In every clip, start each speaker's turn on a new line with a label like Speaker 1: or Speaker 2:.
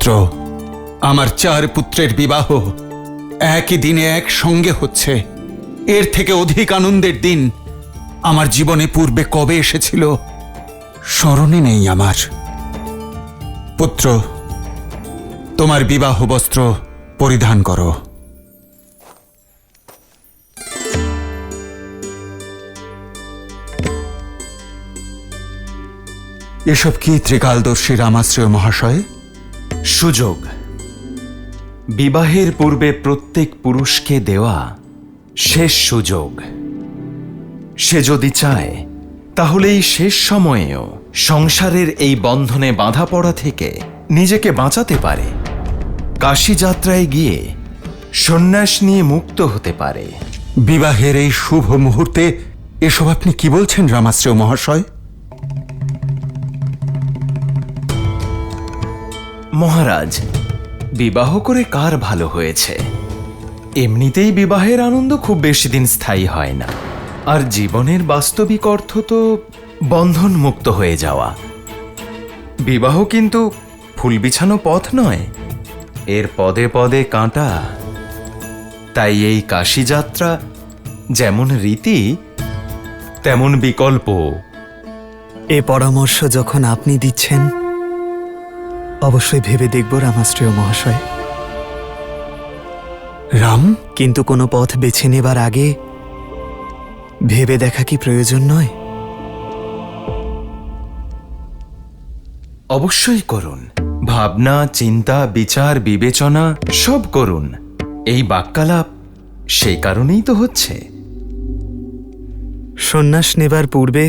Speaker 1: পুত্র, আমার 4 পুত্রের বিবাহ একই দিনে একসঙ্গে হচ্ছে। এর থেকে অধিক আনন্দের দিন আমার জীবনে পূর্বে কবে এসেছিল স্মরণে নেই আমার। পুত্র, তোমার বিবাহ বস্ত্র পরিধান করো। এসব কি ত্রিকালদর্শী রামাশ্রয় মহাশয়?
Speaker 2: সুযোগ বিবাহের পূর্বে প্রত্যেক পুরুষকে দেওয়া শেষ সুযোগ। সে যদি চায় তাহলে এই শেষ সময়েও সংসারের এই বন্ধনে বাঁধা পড়া থেকে নিজেকে বাঁচাতে পারে। কাশী যাত্রায় গিয়ে সন্ন্যাস নিয়ে মুক্ত হতে পারে।
Speaker 1: বিবাহের এই শুভ মুহূর্তে এসব আপনি কি বলছেন রামাশ্রয় মহাশয়?
Speaker 2: মহারাজ, বিবাহ করে কার ভালো হয়েছে? এমনিতেই বিবাহের আনন্দ খুব বেশি দিন স্থায়ী হয় না, আর জীবনের বাস্তবিক অর্থ তো বন্ধন মুক্ত হয়ে যাওয়া। বিবাহ কিন্তু ফুল বিছানো পথ নয়, এর পদে পদে কাঁটা। তাই এই কাশী যাত্রা যেমন রীতি তেমন বিকল্প।
Speaker 3: এ পরামর্শ যখন আপনি দিচ্ছেন, অবশ্যই ভেবে দেখব রামাশ্রয় মহাশয়।
Speaker 1: রাম,
Speaker 3: কিন্তু কোনো পথ বেছে নেবার আগে ভেবে দেখা কি প্রয়োজন নয়?
Speaker 2: অবশ্যই করুন। ভাবনা, চিন্তা, বিচার, বিবেচনা সব করুন। এই বাক্যালাপ সেই কারণেই তো হচ্ছে।
Speaker 3: সন্ন্যাস নেবার পূর্বে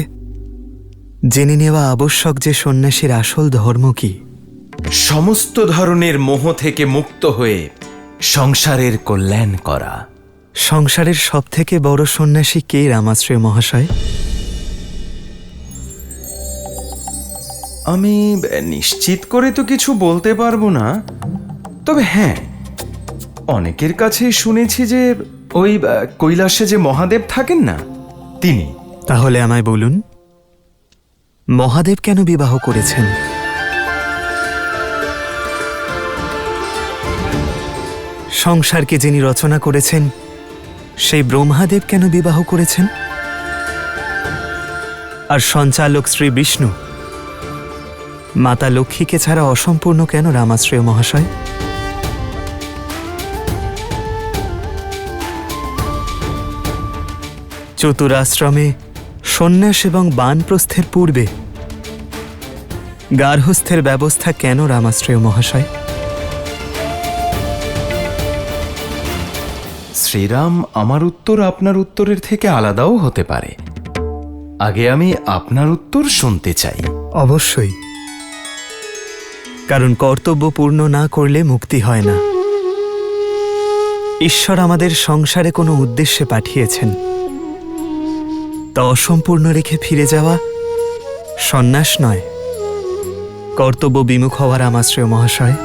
Speaker 3: জেনে নেওয়া আবশ্যক যে সন্ন্যাসীর আসল ধর্ম কি।
Speaker 2: সমস্ত ধরনের মোহ থেকে মুক্ত হয়ে সংসারের কল্যাণ করা।
Speaker 3: সংসারের সবথেকে বড় সন্ন্যাসী কে রামাশ্রয় মহাশয়?
Speaker 2: আমি নিশ্চিত করে তো কিছু বলতে পারবো না, তবে হ্যাঁ, অনেকের কাছে শুনেছি যে ওই কৈলাসে যে মহাদেব থাকেন না, তিনি।
Speaker 3: তাহলে আমায় বলুন, মহাদেব কেন বিবাহ করেছেন? সংসারকে যিনি রচনা করেছেন সেই ব্রহ্মাদেব কেন বিবাহ করেছেন? আর সঞ্চালক শ্রী বিষ্ণু মাতা লক্ষ্মীকে ছাড়া অসম্পূর্ণ কেন রামাশ্রয় মহাশয়? চতুরাশ্রমে সন্ন্যাস এবং বানপ্রস্থের পূর্বে গার্হস্থ্যের ব্যবস্থা কেন রামাশ্রয় মহাশয়?
Speaker 2: শ্রীরাম, আমার উত্তর আপনার উত্তরের থেকে আলাদাও হতে পারে। আগে আমি আপনার উত্তর শুনতে চাই।
Speaker 3: অবশ্যই, কারণ কর্তব্য পূর্ণ না করলে মুক্তি হয় না। ঈশ্বর আমাদের সংসারে কোনো উদ্দেশ্যে পাঠিয়েছেন, তা অসম্পূর্ণ রেখে ফিরে যাওয়া সন্ন্যাস নয়, কর্তব্য বিমুখ হওয়ার রামাশ্রয় মহাশয়।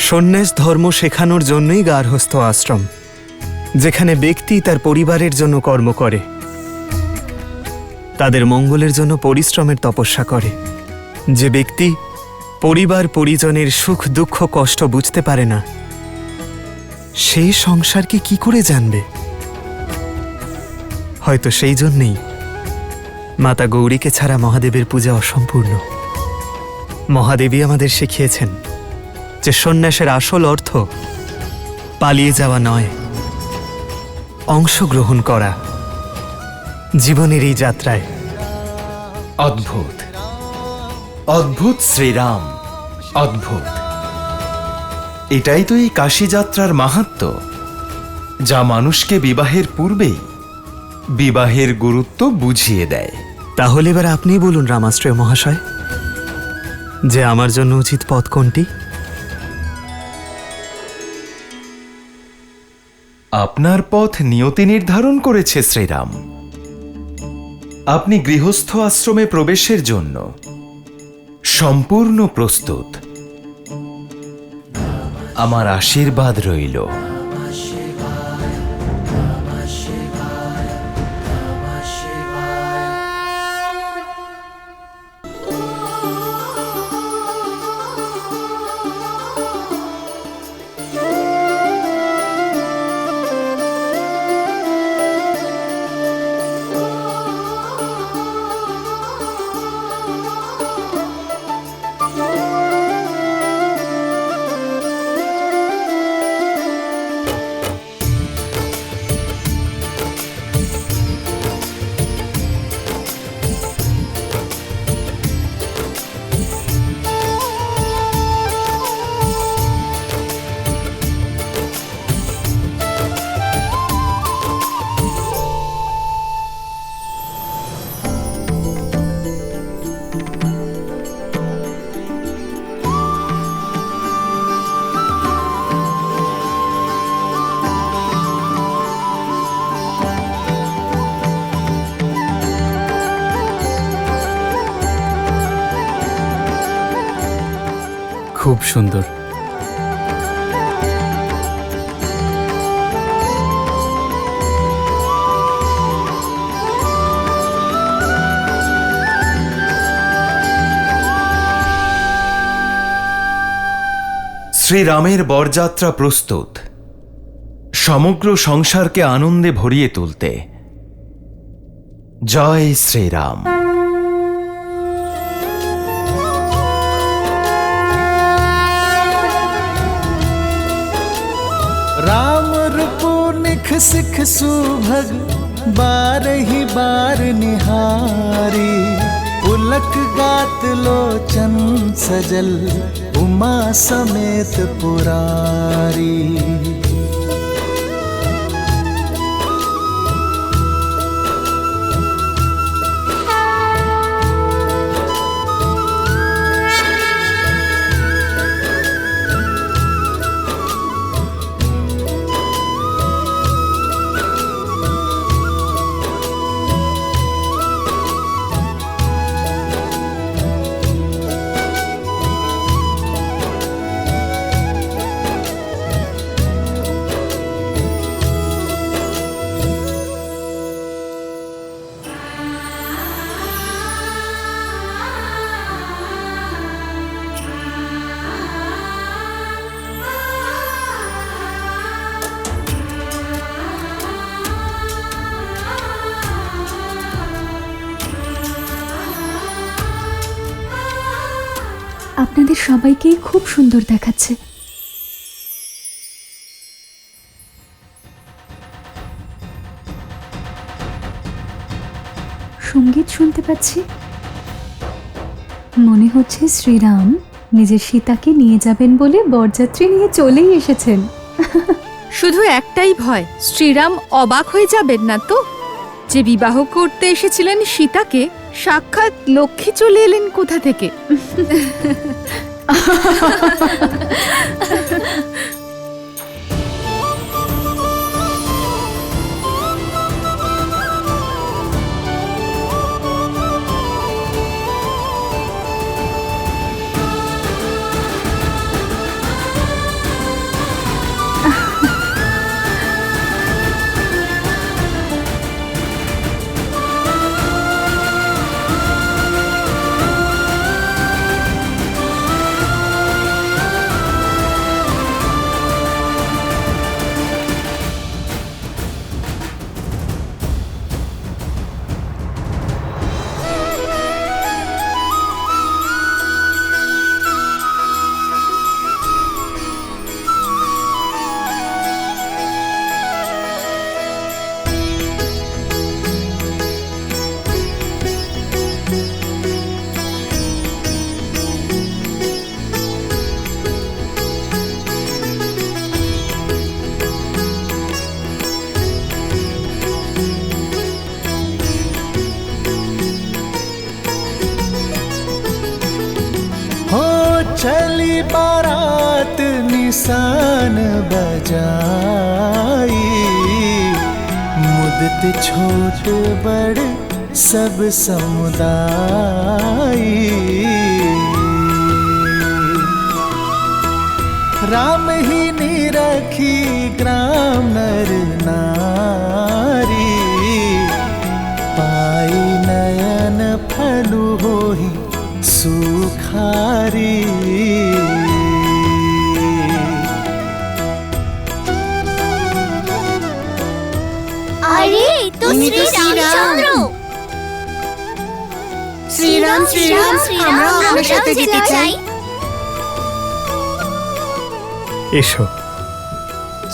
Speaker 3: সন্ন্যাস ধর্ম শেখানোর জন্যই গার্হস্থ্য আশ্রম, যেখানে ব্যক্তি তার পরিবারের জন্য কর্ম করে, তাদের মঙ্গলের জন্য পরিশ্রমের তপস্যা করে। যে ব্যক্তি পরিবার পরিজনের সুখ দুঃখ কষ্ট বুঝতে পারে না, সে সংসারকে কি করে জানবে? হয়তো সেই জন্যেই মাতা গৌরীকে ছাড়া মহাদেবের পূজা অসম্পূর্ণ। মহাদেবী আমাদের শিখিয়েছেন যে সন্ন্যাসের আসল অর্থ পালিয়ে যাওয়া নয়, অংশগ্রহণ করা জীবনের এই যাত্রায়।
Speaker 2: অদ্ভুত, অদ্ভুত শ্রীরাম, অদ্ভুত। এটাই তো এই কাশী যাত্রার মাহাত্ম্য, যা মানুষকে বিবাহের পূর্বেই বিবাহের গুরুত্ব বুঝিয়ে দেয়।
Speaker 3: তাহলে এবার আপনি বলুন রামাশ্রয় মহাশয়, যে আমার জন্য উচিত পথ কোনটি?
Speaker 2: আপনার পথ নিয়তি নির্ধারণ করেছে শ্রীরাম। আপনি গৃহস্থ আশ্রমে প্রবেশের জন্য সম্পূর্ণ প্রস্তুত। আমার আশীর্বাদ রইল।
Speaker 4: খুব সুন্দর।
Speaker 2: শ্রীরামের বরযাত্রা প্রস্তুত, সমগ্র সংসারকে আনন্দে ভরিয়ে তুলতে। জয় শ্রীরাম।
Speaker 5: राम रूपो निख सिख सुभग बारही बार निहारी, पुलक गात लोचन सजल उमा समेत पुरारी।
Speaker 6: আপনাদের সবাইকেই খুব সুন্দর দেখাচ্ছে। সঙ্গীত শুনতে পাচ্ছি, মনে হচ্ছে শ্রীরাম নিজের সীতাকে নিয়ে যাবেন বলে বরযাত্রী নিয়ে চলেই এসেছেন।
Speaker 7: শুধু একটাই ভয়, শ্রীরাম অবাক হয়ে যাবেন না তো যে বিবাহ করতে এসেছিলেন সীতাকে, সাক্ষাৎ লক্ষ্মী চলে এলেন কোথা থেকে। चली बारात निशान बजाई, मुदत छोट बड़ सब समुदाय। राम ही निरखी ग्राम नर नारी, पाई नयन फलु होई सुखारी।
Speaker 8: अरे तो श्रीरामचंद्र, श्रीराम श्रीराम আমরা আপনার সাথে যেতে চাই।
Speaker 3: এসো।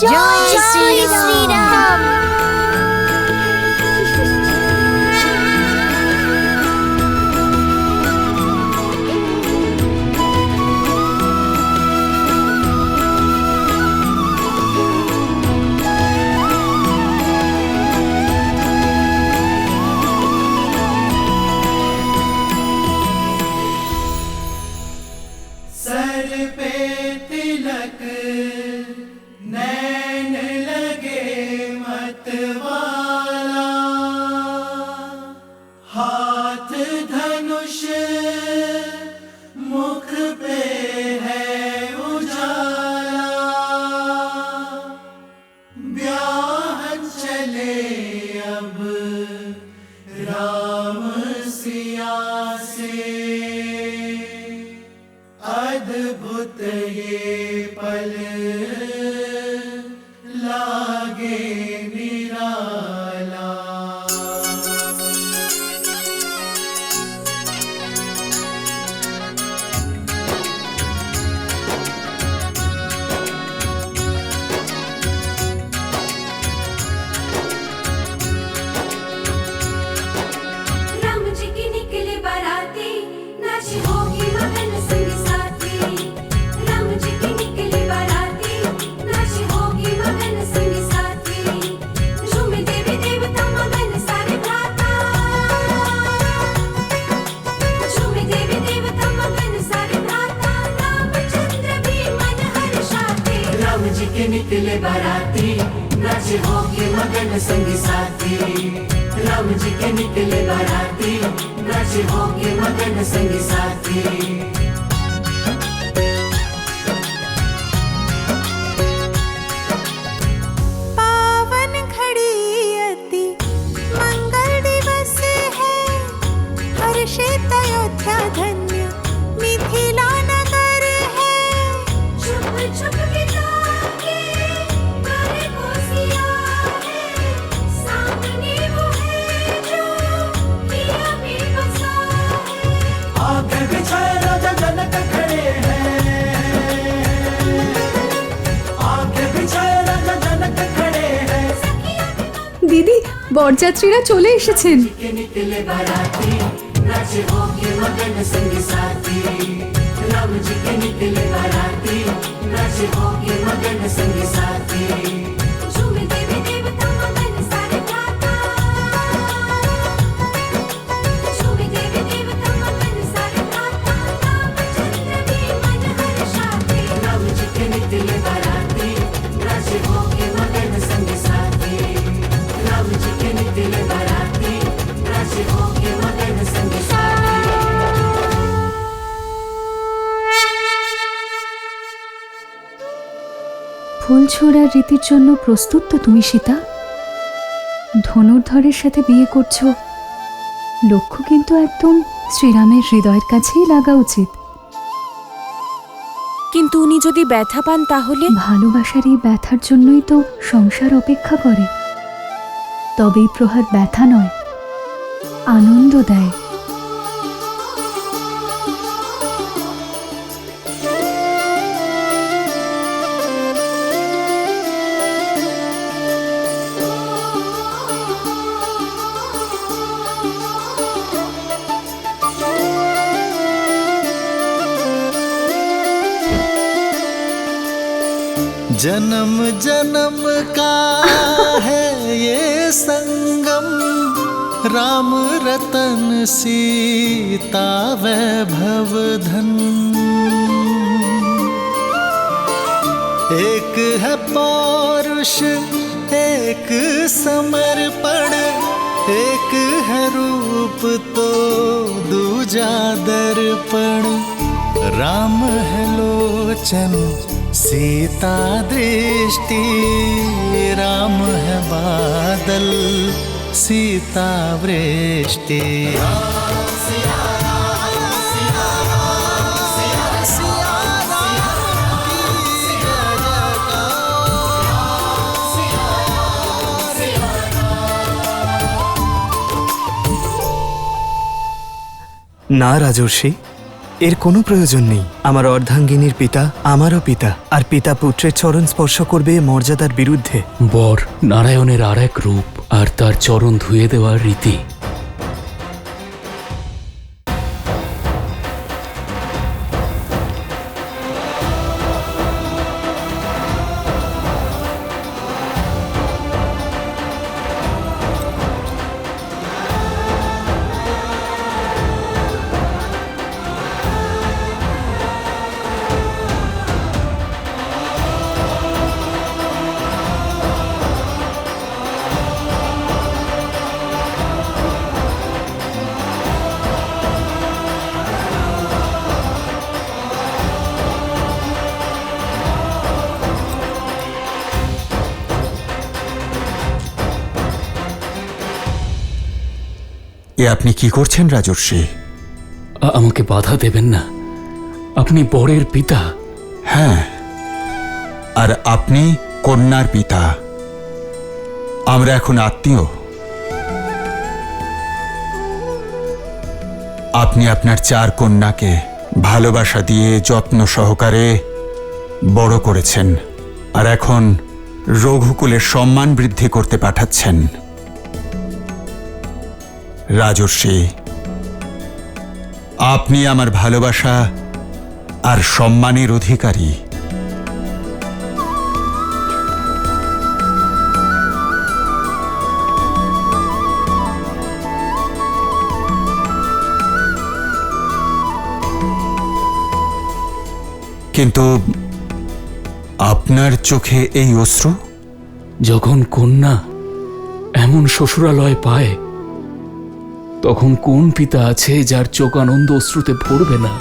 Speaker 8: জয় শ্রীরাম।
Speaker 5: नैन लगे मतवाले।
Speaker 4: निकले बाराती नाच हो के मगन संगी साथी राम जी के निकले बाराती नाच हो के मगन संगी साथी
Speaker 9: पावन घड़ी अति मंगल दिवस है हर्षित अयोध्या धन्य मिथिला नगर है
Speaker 4: छुप छुप के ताके करे कोसिया है सामने वो है जो पिया में बसा है आगे बिछाए राजा जनक खड़े हैं आगे बिछाए राजा जनक खड़े हैं
Speaker 6: দিদি বরযাত্রীরা চলে এসেছেন।
Speaker 4: के निकले बाराती नाच हो के मगन संगी साथी राम जी के निकले बाराती नाच हो के मगन संगी साथी झूमे देवी देवता मगन सारे गाता झूमे देवी देवता मगन सारे गाता रामचंद्र के मन हर्षाते राम जी के निकले बाराती नाच हो के मगन संगी साथी राम जी के निकले बाराती नाच हो के मगन संगी साथी
Speaker 6: ফুল ছোড়ার রীতির জন্য প্রস্তুত তো তুমি সীতা? ধনুর্ধরের সাথে বিয়ে করছো, লক্ষ্য কিন্তু একদম শ্রীরামের হৃদয়ের কাছেই লাগা উচিত।
Speaker 9: কিন্তু উনি যদি ব্যথা পান তাহলে
Speaker 6: ভালোবাসার এই ব্যথার জন্যই তো সংসার অপেক্ষা করে। তবেই প্রহার ব্যথা নয়, আনন্দ দেয়।
Speaker 5: जन्म जन्म का है ये संगम राम रतन सीता वैभव धन एक है पौरुष एक समर्पण एक है रूप तो दूजा दर्पण राम है लोचन सीता दृष्टि राम है बादल सीता वृष्टि
Speaker 3: না রাজর্ষি, এর কোনো প্রয়োজন নেই। আমার অর্ধাঙ্গিনীর পিতা আমারও পিতা, আর পিতা পুত্রের চরণ স্পর্শ করবে এ মর্যাদার বিরুদ্ধে।
Speaker 10: বর নারায়ণের আর এক রূপ, আর তার চরণ ধুয়ে দেওয়ার রীতি।
Speaker 1: এ আপনি কি করছেন রাজর্ষি?
Speaker 10: আমাকে বাধা দেবেন না, আপনি বরের পিতা।
Speaker 1: হ্যাঁ, আর আপনি কন্যার পিতা। আমরা এখন আত্মীয়। আপনি আপনার 4 কন্যাকে ভালোবাসা দিয়ে যত্ন সহকারে বড় করেছেন, আর এখন রঘুকুলের সম্মান বৃদ্ধি করতে পাঠাচ্ছেন। রাজর্ষি, আপনি আমার ভালোবাসা আর সম্মানের অধিকারী। কিন্তু আপনার চোখে এই অশ্রু?
Speaker 10: যখন কন্যা এমন শ্বশুরালয় পায়, তখন কোন পিতা আছে যার চোখ আনন্দ অশ্রুতে ভরবে না?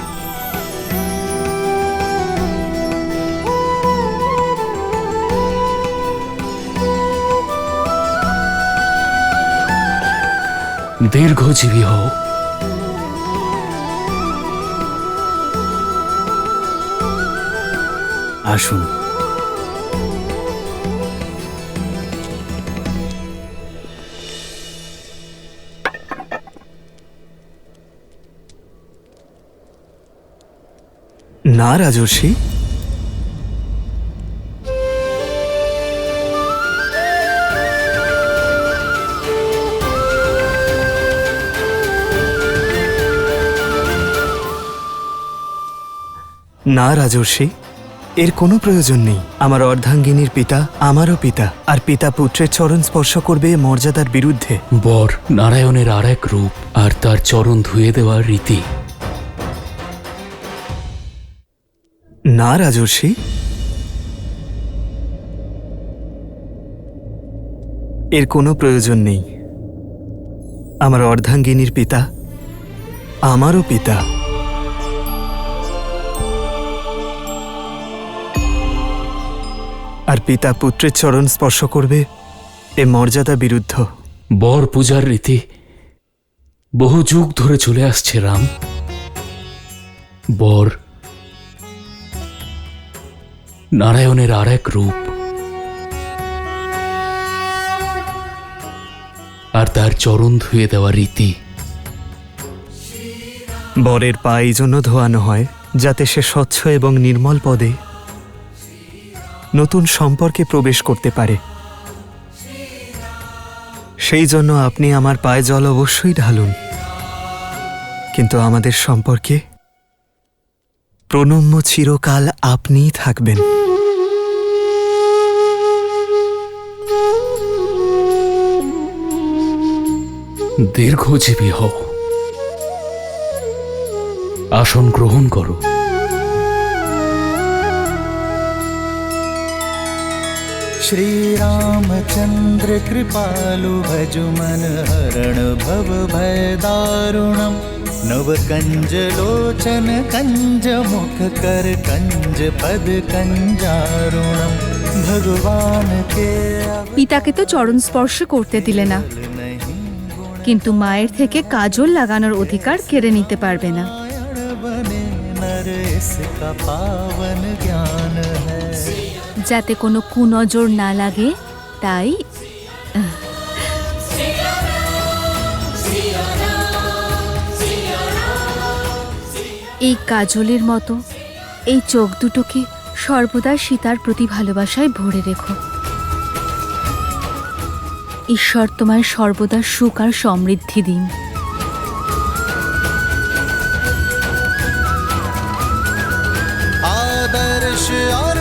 Speaker 10: দীর্ঘজীবী হও।
Speaker 3: আসুন। না রাজর্ষি, না রাজর্ষি, এর কোনো প্রয়োজন নেই। আমার অর্ধাঙ্গিনীর পিতা আমারও পিতা, আর পিতা পুত্রের চরণ স্পর্শ করবে এ মর্যাদার বিরুদ্ধে।
Speaker 10: বর নারায়ণের আর এক রূপ, আর তার চরণ ধুয়ে দেওয়ার রীতি।
Speaker 3: না রাজর্ষি, এর কোনো প্রয়োজন নেই। আমার অর্ধাঙ্গিনীর পিতা আমারও পিতা। আর পিতা পুত্রের চরণ স্পর্শ করবে এ মর্যাদা বিরুদ্ধ।
Speaker 10: বর পূজার রীতি বহু যুগ ধরে চলে আসছে রাম। বর নারায়ণের আর এক রূপ, আর তার চরণ ধুয়ে দেওয়া রীতি।
Speaker 3: বরের পা এই জন্য ধোয়ানো হয় যাতে সে স্বচ্ছ এবং নির্মল পদে নতুন সম্পর্কে প্রবেশ করতে পারে। সেই জন্য আপনি আমার পায়ে জল অবশ্যই ঢালুন, কিন্তু আমাদের সম্পর্কে প্রণম্য চিরকাল আপনিই থাকবেন।
Speaker 10: দীর্ঘজীবী হও। আসন গ্রহণ করো।
Speaker 5: श्री रामचंद्र कृपालु भजु मन हरण भव भय दारुणम नव कंज लोचन कंज मुख कर कंज पद कंजारुणम भगवान के
Speaker 7: পিতাকে তো চরণ স্পর্শ করতে দিলে না, কিন্তু মায়ের থেকে কাজল লাগানোর অধিকার কেড়ে নিতে পারবে না।
Speaker 5: बने नर इसका पावन ज्ञान है।
Speaker 7: যাতে কোনো কুনজর না লাগে, তাই এই কাজলের মতো এই চোখ দুটোকে সর্বদা সীতার প্রতি ভালোবাসায় ভরে রেখো। ঈশ্বর তোমায় সর্বদা সুখ আর সমৃদ্ধি দিন।
Speaker 5: आदर्श और